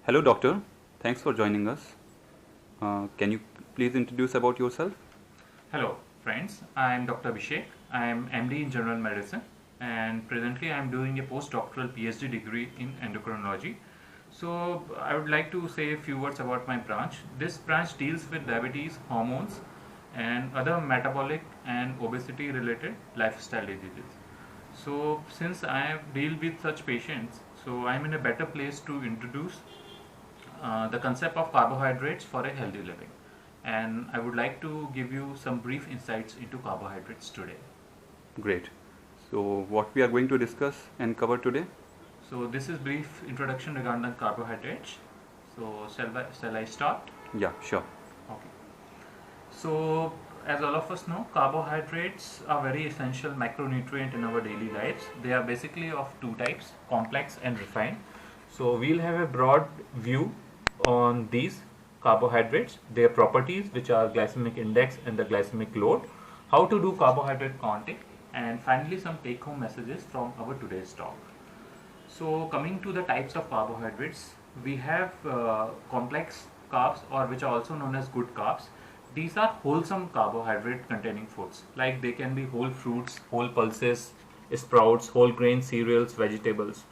Hello, doctor. Thanks for joining us. Can you please introduce about yourself? Hello, friends. I am Dr. Abhishek. I am MD in General Medicine, and presently I am doing a postdoctoral PhD degree in endocrinology. So, I would like to say a few words about my branch. This branch deals with diabetes, hormones, and other metabolic and obesity related lifestyle diseases. So, since I have deal with such patients, so I am in a better place to introduce the concept of carbohydrates for a healthy living. And I would like to give you some brief insights into carbohydrates today. Great. So, what we are going to discuss and cover today? So this is brief introduction regarding carbohydrates. So shall I start? Yeah, sure. Okay. So as all of us know, carbohydrates are very essential macronutrient in our daily lives. They are basically of two types, complex and refined. So we'll have a broad view on these carbohydrates, their properties, which are glycemic index and the glycemic load, how to do carbohydrate counting, and finally some take home messages from our today's talk. So coming to the types of carbohydrates, we have complex carbs, or which are also known as good carbs. These are wholesome carbohydrate containing foods, like they can be whole fruits, whole pulses, sprouts, whole grain cereals, vegetables.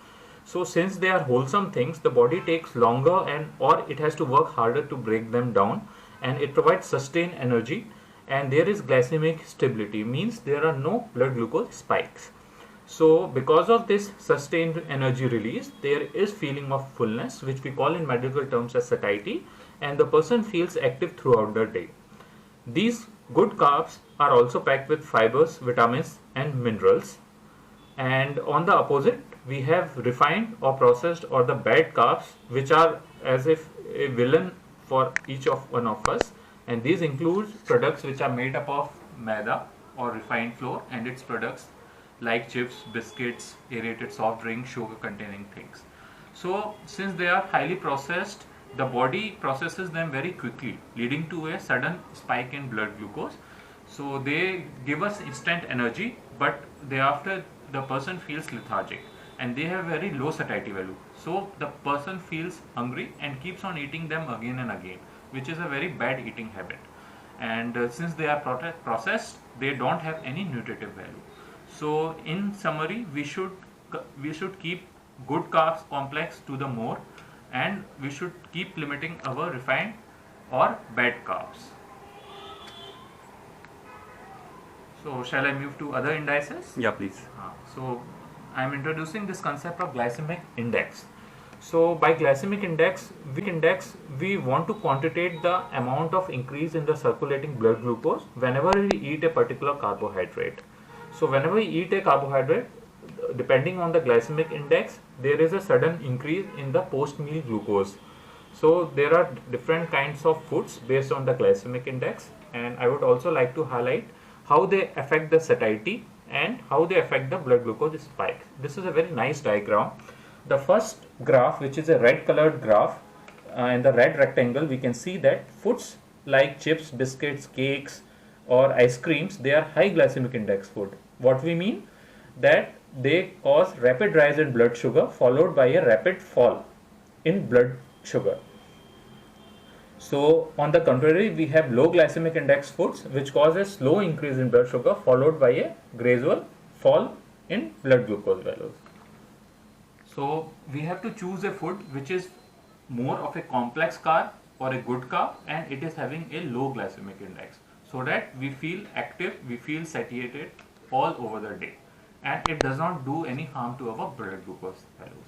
So since they are wholesome things, the body takes longer and or it has to work harder to break them down, and it provides sustained energy, and there is glycemic stability, means there are no blood glucose spikes. So because of this sustained energy release, there is feeling of fullness, which we call in medical terms as satiety, and the person feels active throughout the day. These good carbs are also packed with fibers, vitamins and minerals. And on the opposite, we have refined or processed or the bad carbs, which are as if a villain for each of one of us. And these include products which are made up of maida or refined flour and its products like chips, biscuits, aerated soft drinks, sugar containing things. So since they are highly processed, the body processes them very quickly, leading to a sudden spike in blood glucose. So they give us instant energy, but thereafter the person feels lethargic, and they have very low satiety value. So the person feels hungry and keeps on eating them again and again, which is a very bad eating habit. And since they are processed, they don't have any nutritive value. So in summary, we should keep good carbs complex to the more, and we should keep limiting our refined or bad carbs. So shall I move to other indices? Yeah, please. So I am introducing this concept of glycemic index. So by glycemic index, we want to quantitate the amount of increase in the circulating blood glucose whenever we eat a particular carbohydrate. So whenever we eat a carbohydrate, depending on the glycemic index, there is a sudden increase in the post-meal glucose. So there are different kinds of foods based on the glycemic index, and I would also like to highlight how they affect the satiety and how they affect the blood glucose spike. This is a very nice diagram. The first graph, which is a red colored graph, in the red rectangle, we can see that foods like chips, biscuits, cakes or ice creams, they are high glycemic index food. What we mean? That they cause rapid rise in blood sugar followed by a rapid fall in blood sugar. So on the contrary, we have low glycemic index foods which cause a slow increase in blood sugar followed by a gradual fall in blood glucose values. So we have to choose a food which is more of a complex carb or a good carb, and it is having a low glycemic index, so that we feel active, we feel satiated all over the day, and it does not do any harm to our blood glucose values.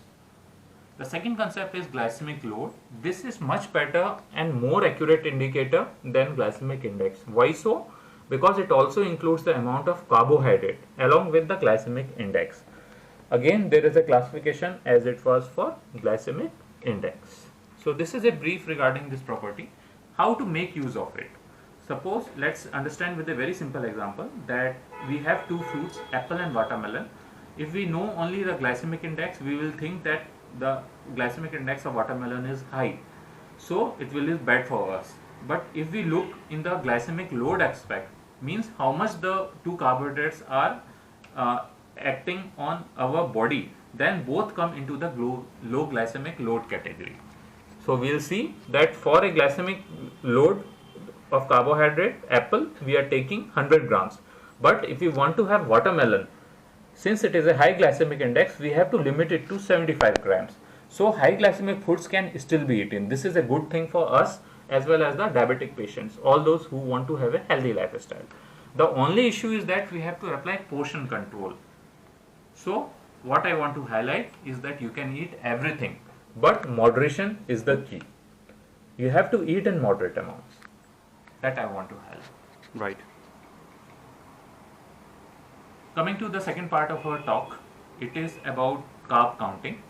The second concept is glycemic load. This is much better and more accurate indicator than glycemic index. Why so? Because it also includes the amount of carbohydrate along with the glycemic index. Again, there is a classification as it was for glycemic index. So this is a brief regarding this property. How to make use of it? Suppose, let's understand with a very simple example that we have two fruits, apple and watermelon. If we know only the glycemic index, we will think that the glycemic index of watermelon is high, so it will be bad for us. But if we look in the glycemic load aspect, means how much the two carbohydrates are acting on our body, then both come into the low glycemic load category. So we'll see that for a glycemic load of carbohydrate, apple, we are taking 100 grams. But if we want to have watermelon, since it is a high glycemic index, we have to limit it to 75 grams. So high glycemic foods can still be eaten. This is a good thing for us as well as the diabetic patients, all those who want to have a healthy lifestyle. The only issue is that we have to apply portion control. So what I want to highlight is that you can eat everything, but moderation is the key. You have to eat in moderate amounts. That I want to highlight. Right. Coming to the second part of our talk, it is about carb counting.